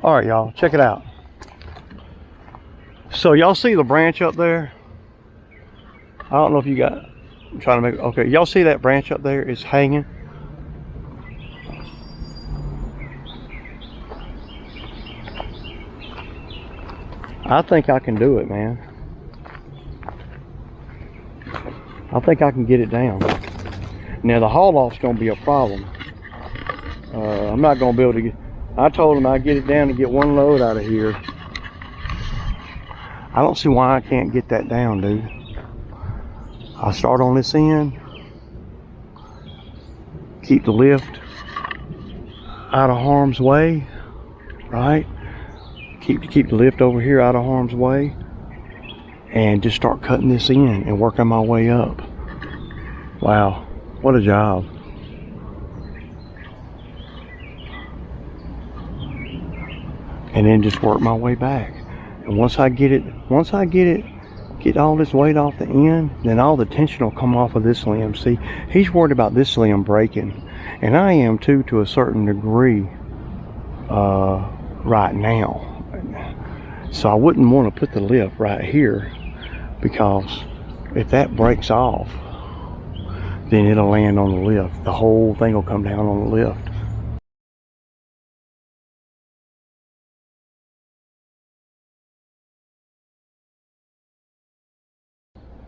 All right, y'all, check it out. So y'all see the branch up there? I don't know if you got, I'm trying to make, okay, y'all see that branch up there is hanging? I think I can do it, man. I think I can get it down. Now the haul off's gonna be a problem. I'm not gonna be able to get, I told him I'd get it down to get one load out of here. I don't see why I can't get that down, dude. I'll start on this end. Keep the lift out of harm's way, right? Keep the lift over here out of harm's way. And just start cutting this in and working my way up. Wow, what a job. And then just work my way back. And once I get all this weight off the end, then all the tension will come off of this limb. See, he's worried about this limb breaking. And I am too, to a certain degree, right now. So I wouldn't want to put the lift right here, because if that breaks off, then it'll land on the lift. The whole thing will come down on the lift.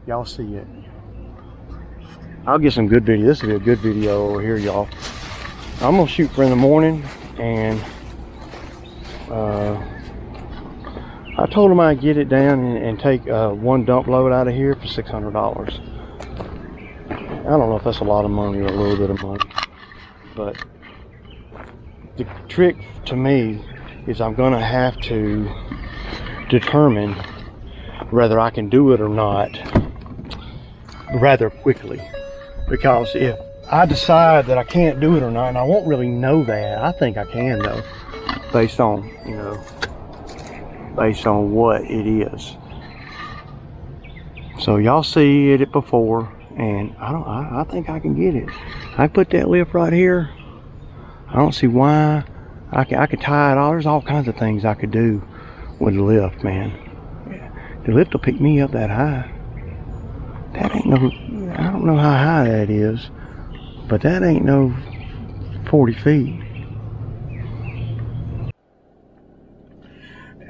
Y'all see it. I'll get some good video. This will be a good video over here, y'all. I'm gonna shoot for in the morning, and I told him I'd get it down and take one dump load out of here for $600. I don't know if that's a lot of money or a little bit of money, but the trick to me is I'm gonna have to determine whether I can do it or not rather quickly. Because if I decide that I can't do it or not, and I won't really know that, I think I can though, based on, you know, based on what it is. So y'all see it before, and I think I can get it. I put that lift right here. I don't see why. I could tie it all. There's all kinds of things I could do with the lift, man. The lift will pick me up that high. That ain't no, I don't know how high that is, but that ain't no 40 feet.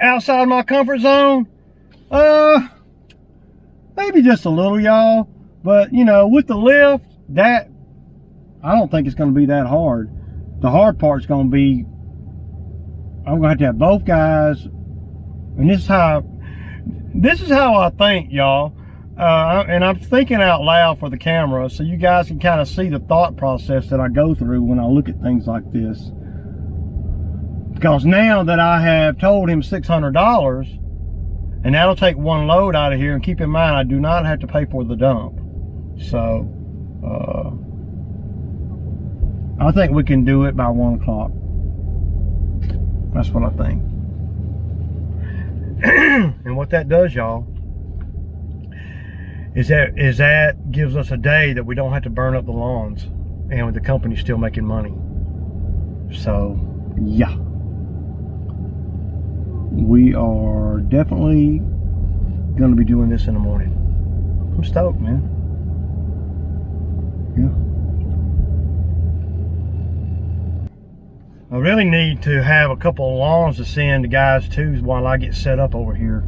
Outside my comfort zone? Maybe just a little, y'all. But, you know, with the lift, that, I don't think it's going to be that hard. The hard part's going to be, I'm going to have both guys, and this is how I think, y'all. And I'm thinking out loud for the camera, so you guys can kind of see the thought process that I go through when I look at things like this. Because now that I have told him $600, and that'll take one load out of here, and keep in mind, I do not have to pay for the dump. So, I think we can do it by 1 o'clock. That's what I think. And what that does, y'all, is that gives us a day that we don't have to burn up the lawns, and the company's still making money. So, yeah. We are definitely going to be doing this in the morning. I'm stoked, man. Yeah. I really need to have a couple of lawns to send the guys to while I get set up over here.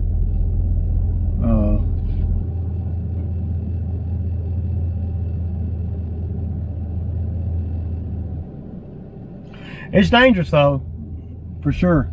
It's dangerous though, for sure.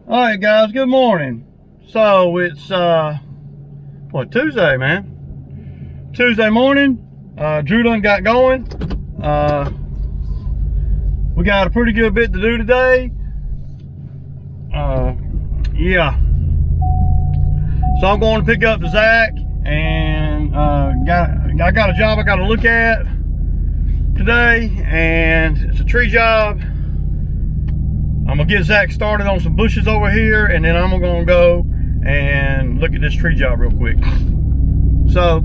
All right, guys, good morning. So it's what, Tuesday, man? Tuesday morning. Drew done got going. We got a pretty good bit to do today. Yeah. So I'm going to pick up Zach, and I got a job I got to look at today, and it's a tree job. I'm gonna get Zach started on some bushes over here, and then I'm gonna go and look at this tree job real quick. So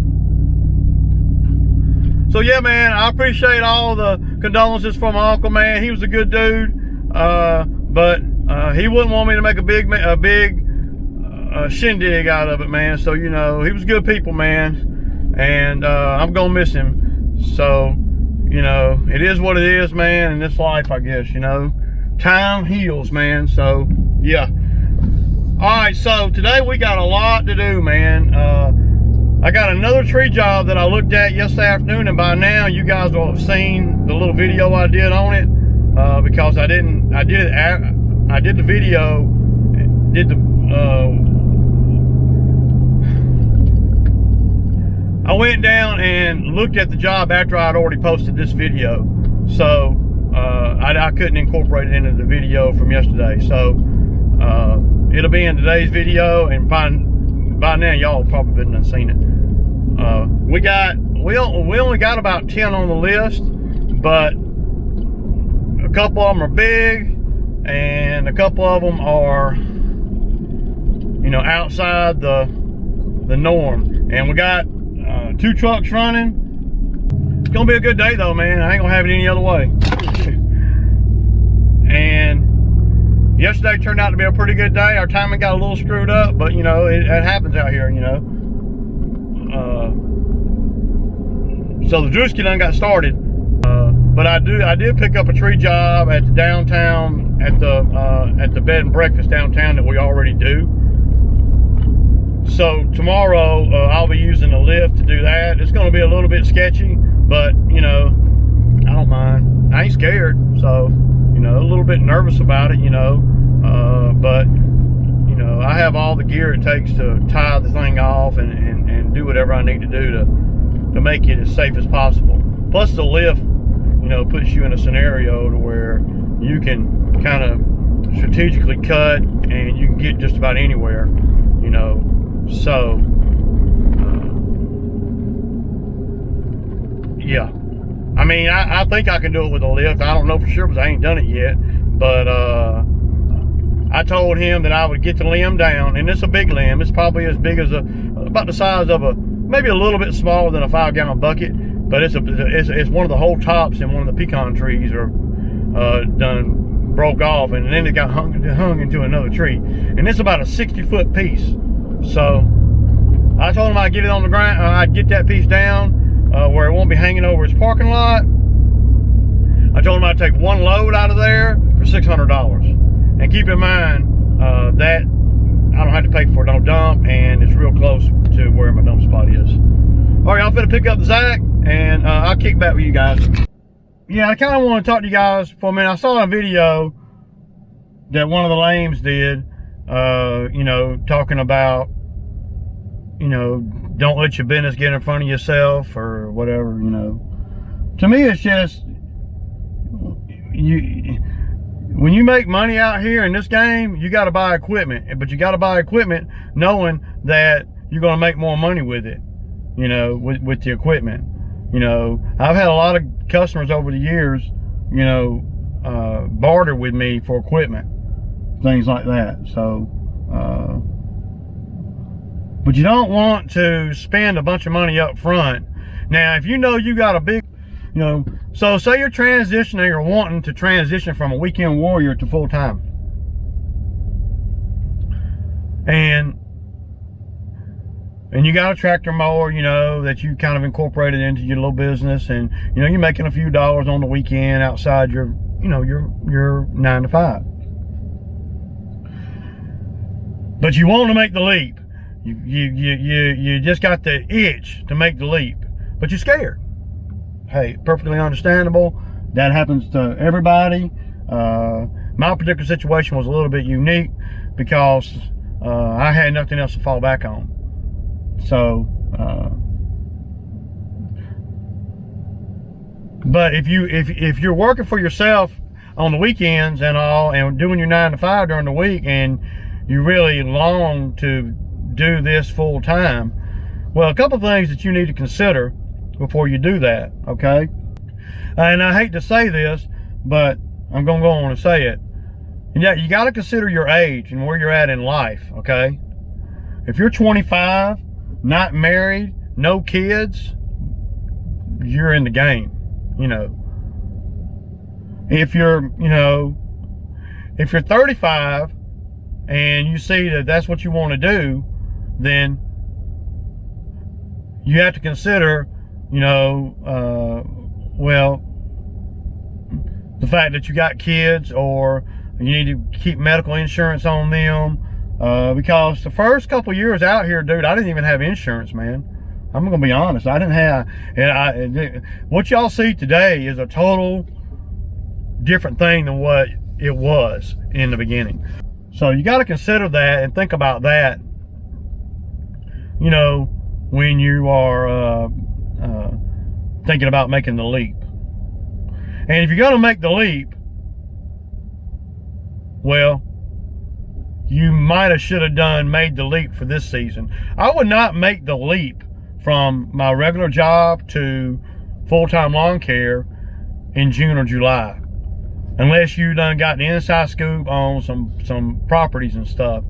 yeah, man, I appreciate all the condolences from my uncle, man. He was a good dude, but he wouldn't want me to make a big shindig out of it, man. So, you know, he was good people, man, and I'm gonna miss him. So, you know, it is what it is, man, in this life, I guess, you know. Time heals, man. So, yeah. All right, so today we got a lot to do, man. I got another tree job that I looked at yesterday afternoon, and by now you guys will have seen the little video I did on it, because I did the video, I went down and looked at the job after I'd already posted this video. So I couldn't incorporate it into the video from yesterday. So it'll be in today's video, and by now y'all probably been seen it. We only got about 10 on the list, but a couple of them are big, and a couple of them are, you know, outside the norm. And we got 2 trucks running. It's gonna be a good day though, man. I ain't gonna have it any other way. And yesterday turned out to be a pretty good day. Our timing got a little screwed up, but you know, it happens out here, you know. So the Drewski done got started. But I did pick up a tree job at the downtown, at the bed and breakfast downtown that we already do. So tomorrow I'll be using a lift to do that. It's going to be a little bit sketchy, but you know, I don't mind. I ain't scared, so you know, a little bit nervous about it, you know, but you know, I have all the gear it takes to tie the thing off and do whatever I need to do to make it as safe as possible. Plus the lift, you know, puts you in a scenario to where you can kind of strategically cut and you can get just about anywhere, you know. So yeah, I mean, I think I can do it with a lift. I don't know for sure because I ain't done it yet, but I told him that I would get the limb down, and it's a big limb. It's probably as big as about the size of maybe a little bit smaller than a 5-gallon bucket, but it's one of the whole tops in one of the pecan trees are done broke off, and then it got hung into another tree, and it's about a 60-foot piece. So I told him I'd get it on the ground. I'd get that piece down where it won't be hanging over his parking lot. I told him I'd take one load out of there for $600, and keep in mind that I don't have to pay for no dump, and it's real close to where my dump spot is. All right, I'm finna pick up Zach, and I'll kick back with you guys. Yeah, I kind of want to talk to you guys for a minute. I saw a video that one of the lames did, you know, talking about, you know, don't let your business get in front of yourself or whatever, you know. To me, it's just, when you make money out here in this game, you got to buy equipment, but you got to buy equipment knowing that you're going to make more money with it, you know, with the equipment. You know, I've had a lot of customers over the years, you know, barter with me for equipment, things like that. So, but you don't want to spend a bunch of money up front. Now, if you know you got a big, you know, so say you're transitioning or wanting to transition from a weekend warrior to full-time. And you got a tractor mower, you know, that you kind of incorporated into your little business, and you know, you're making a few dollars on the weekend outside your, you know, your 9 to 5. But you want to make the leap. You just got the itch to make the leap, but you're scared. Hey, perfectly understandable. That happens to everybody. My particular situation was a little bit unique because I had nothing else to fall back on. So, but if you're working for yourself on the weekends and all, and doing your 9 to 5 during the week, and you really long to do this full time. Well, a couple of things that you need to consider before you do that, okay? And I hate to say this, but I'm gonna go on and say it. Yeah, you got to consider your age and where you're at in life, okay? If you're 25, not married, no kids, you're in the game, you know. If you're 35 and you see that that's what you want to do, then you have to consider, well, the fact that you got kids, or you need to keep medical insurance on them, because the first couple years out here, dude, I didn't even have insurance, man. I'm gonna be honest. I didn't have, what y'all see today is a total different thing than what it was in the beginning. So you got to consider that and think about that, when you are thinking about making the leap. And if you're going to make the leap, well, you might have should have made the leap for this season. I would not make the leap from my regular job to full-time lawn care in June or July, unless you done got the inside scoop on some properties and stuff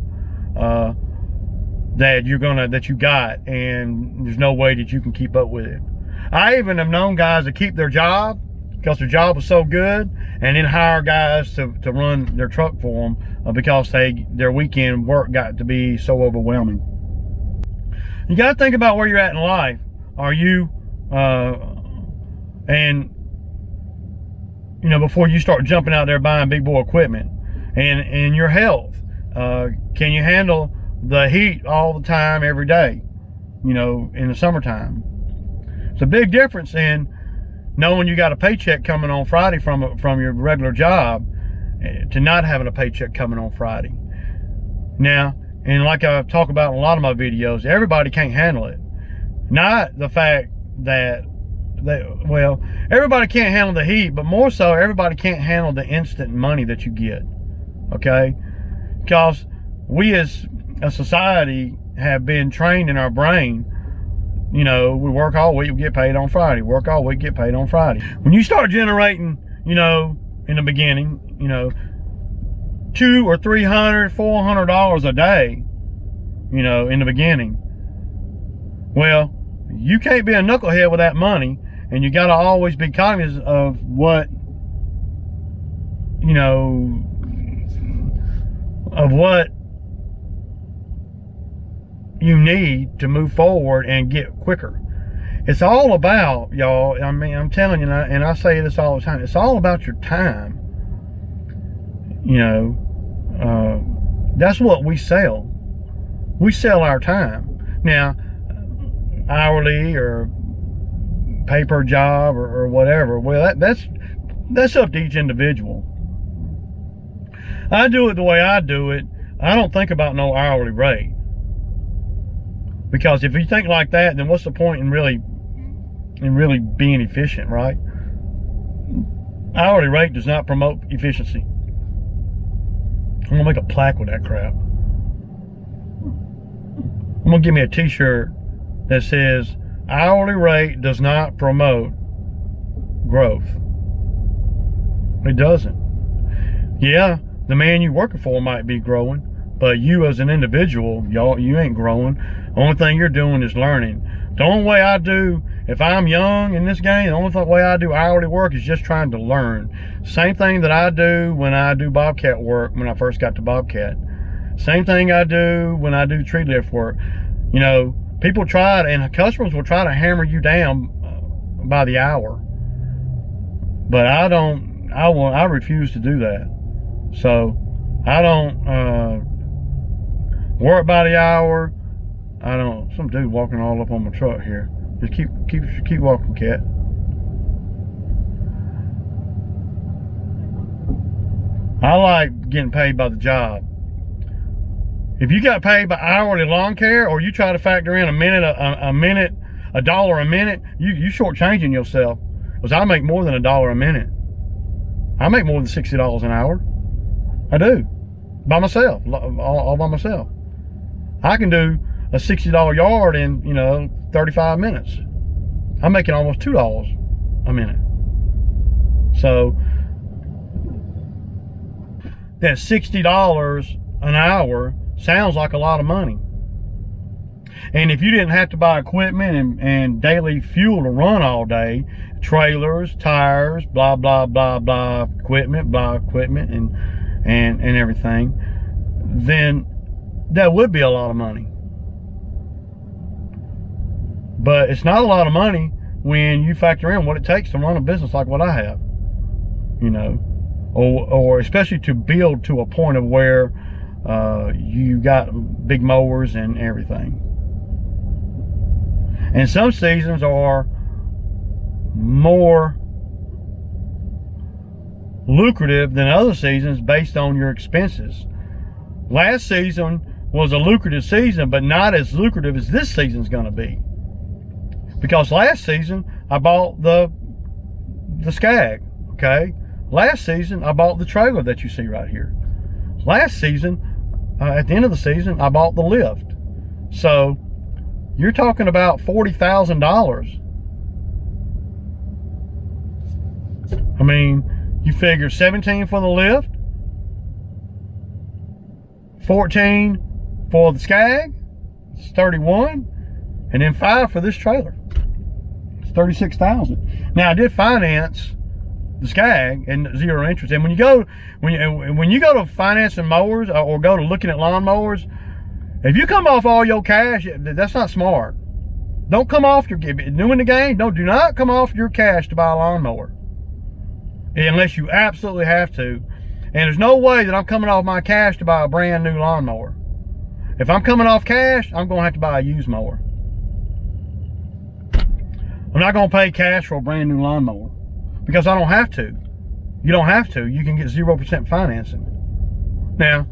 that you got, and there's no way that you can keep up with it. I even have known guys that keep their job because their job was so good, and then hire guys to run their truck for them because their weekend work got to be so overwhelming. You got to think about where you're at in life. Are you before you start jumping out there buying big boy equipment, and your health. Can you handle the heat all the time, every day, in the summertime? It's a big difference in knowing you got a paycheck coming on Friday from your regular job to not having a paycheck coming on Friday. Now, and like I talk about in a lot of my videos, everybody can't handle it. Not the fact that everybody can't handle the heat, but more so, everybody can't handle the instant money that you get, okay? Because we as a society have been trained in our brain, we work all week, we get paid on Friday. Work all week, get paid on Friday. When you start generating, in the beginning, $200 or $300, $400 a day, in the beginning, well, you can't be a knucklehead with that money, and you got to always be cognizant of what, you need to move forward and get quicker. It's all about, y'all, I'm telling you, and I say this all the time, it's all about your time. That's what we sell. We sell our time. Now, hourly or pay per job or whatever, well, that's up to each individual. I do it the way I do it. I don't think about no hourly rate, because if you think like that, then what's the point in really being efficient, right? Hourly rate does not promote efficiency. I'm gonna make a plaque with that crap. I'm gonna give me a t-shirt that says hourly rate does not promote growth. It doesn't. Yeah, the man you're working for might be growing, but you as an individual, you ain't growing. The only thing you're doing is learning. The only way I do, if I'm young in this game, the only way I do hourly work is just trying to learn. Same thing that I do when I do Bobcat work, when I first got to Bobcat. Same thing I do when I do tree lift work. People and customers will try to hammer you down by the hour. But I refuse to do that. So I don't work by the hour. Some dude walking all up on my truck here. Just keep walking, cat. I like getting paid by the job. If you got paid by hourly lawn care, or you try to factor in a dollar a minute, you shortchanging yourself. Because I make more than $1 a minute. I make more than $60 an hour. I do. By myself, all by myself. I can do a $60 yard in, 35 minutes. I'm making almost $2 a minute. So that $60 an hour sounds like a lot of money. And if you didn't have to buy equipment and daily fuel to run all day, trailers, tires, blah, blah, blah, blah, equipment, and everything, then that would be a lot of money. But it's not a lot of money when you factor in what it takes to run a business like what I have, or especially to build to a point of where you got big mowers and everything. And some seasons are more lucrative than other seasons based on your expenses. Last season was a lucrative season, but not as lucrative as this season's going to be. Because last season I bought the Skag, okay? Last season I bought the trailer that you see right here. Last season, at the end of the season, I bought the lift. So you're talking about $40,000. I mean, you figure 17 for the lift, 14 for the Skag, it's 31, and then 5 for this trailer. It's 36,000. Now I did finance the Skag and 0 interest. And when you go to financing mowers or go to looking at lawn mowers, if you come off all your cash, that's not smart. Don't come off your, doing the game, do not come off your cash to buy a lawnmower. Unless you absolutely have to. And there's no way that I'm coming off my cash to buy a brand new lawnmower. If I'm coming off cash, I'm gonna have to buy a used mower. I'm not gonna pay cash for a brand new lawnmower because I don't have to. You don't have to. You can get 0% financing. Now,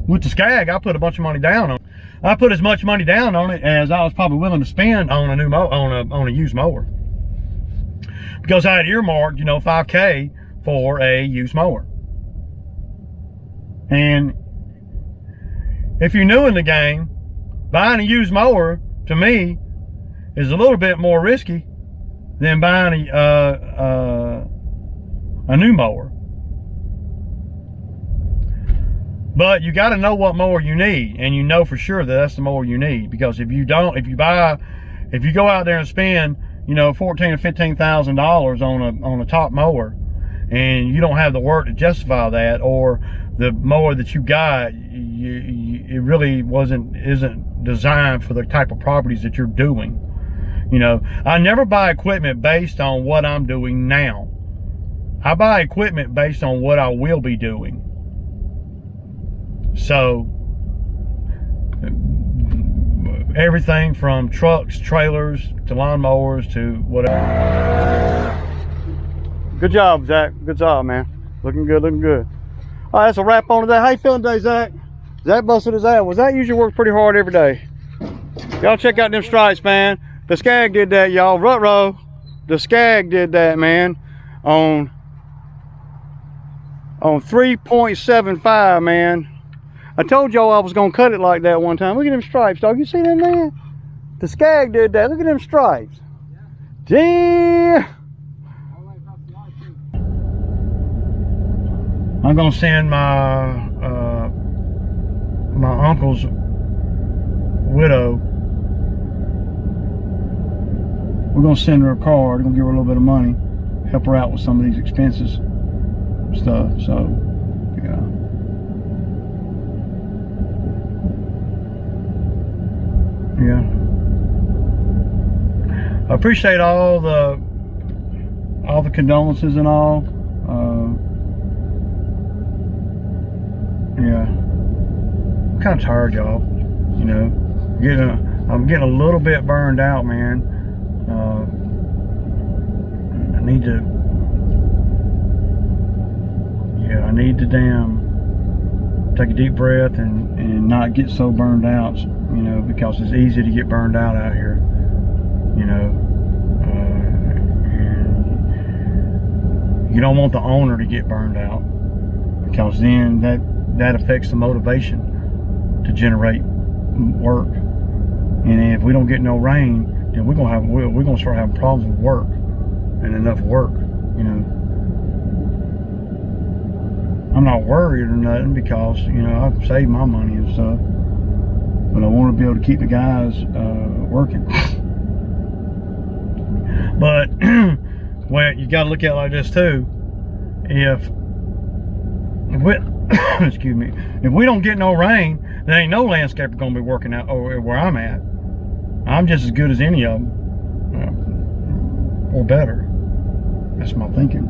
with the Skag, I put a bunch of money down on it. I put as much money down on it as I was probably willing to spend on a new on a used mower, because I had earmarked, $5K for a used mower. And if you're new in the game, buying a used mower to me is a little bit more risky than buying a new mower. But you got to know what mower you need, and you know for sure that that's the mower you need. Because if you go out there and spend, $14,000 or $15,000 on a top mower, and you don't have the work to justify that, or the mower that you got, it really isn't designed for the type of properties that you're doing. I never buy equipment based on what I'm doing now. I buy equipment based on what I will be doing. So everything from trucks, trailers, to lawnmowers, to whatever. Good job, Zach. Good job, man. Looking good, looking good. All right, that's a wrap on today. How you feeling today, Zach? Zach busted his ass. Well, Zach usually works pretty hard every day. Y'all check out them stripes, man. The Skag did that, y'all. Rut-row. The Skag did that, man. On 3.75, man. I told y'all I was gonna cut it like that one time. Look at them stripes, dog. You see them, man? The Skag did that. Look at them stripes. Damn. I'm gonna send my my uncle's widow. We're gonna send her a card. We're gonna give her a little bit of money, help her out with some of these expenses and stuff. So, yeah. Yeah. I appreciate all the condolences and all. Yeah. I'm kind of tired, y'all. I'm getting a little bit burned out, man. I need to take a deep breath and not get so burned out, because it's easy to get burned out out here, and you don't want the owner to get burned out, because then that affects the motivation to generate work. And if we don't get no rain, then we're gonna start having problems with work and enough work. You know, I'm not worried or nothing because I've saved my money and stuff, but I want to be able to keep the guys working. But well, you got to look at it like this too. If we excuse me, if we don't get no rain, there ain't no landscaper gonna be working out over where I'm at. I'm just as good as any of them, or better. That's my thinking.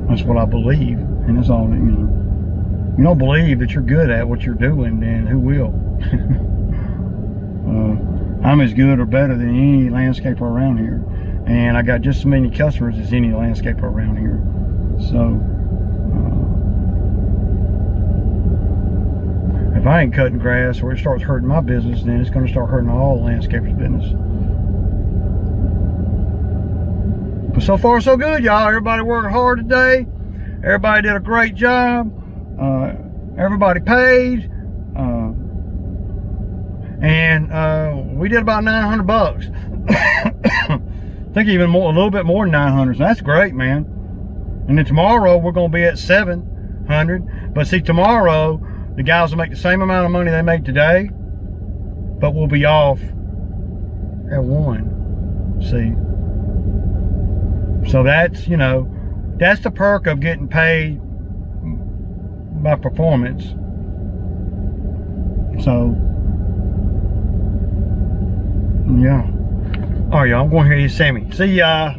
That's what I believe, and that's all. You don't believe that you're good at what you're doing, then who will? I'm as good or better than any landscaper around here, and I got just as many customers as any landscaper around here. So if I ain't cutting grass or it starts hurting my business, then it's going to start hurting all landscapers' business. But so far so good, y'all. Everybody worked hard today. Everybody did a great job. Everybody paid. And we did about 900 bucks. I think even more, a little bit more than 900. So that's great, man. And then tomorrow we're going to be at 700. But see, tomorrow the guys will make the same amount of money they make today, but we'll be off at 1. See? So that's, that's the perk of getting paid by performance. So, yeah. All right, y'all, I'm going to hear you, Sammy. See ya.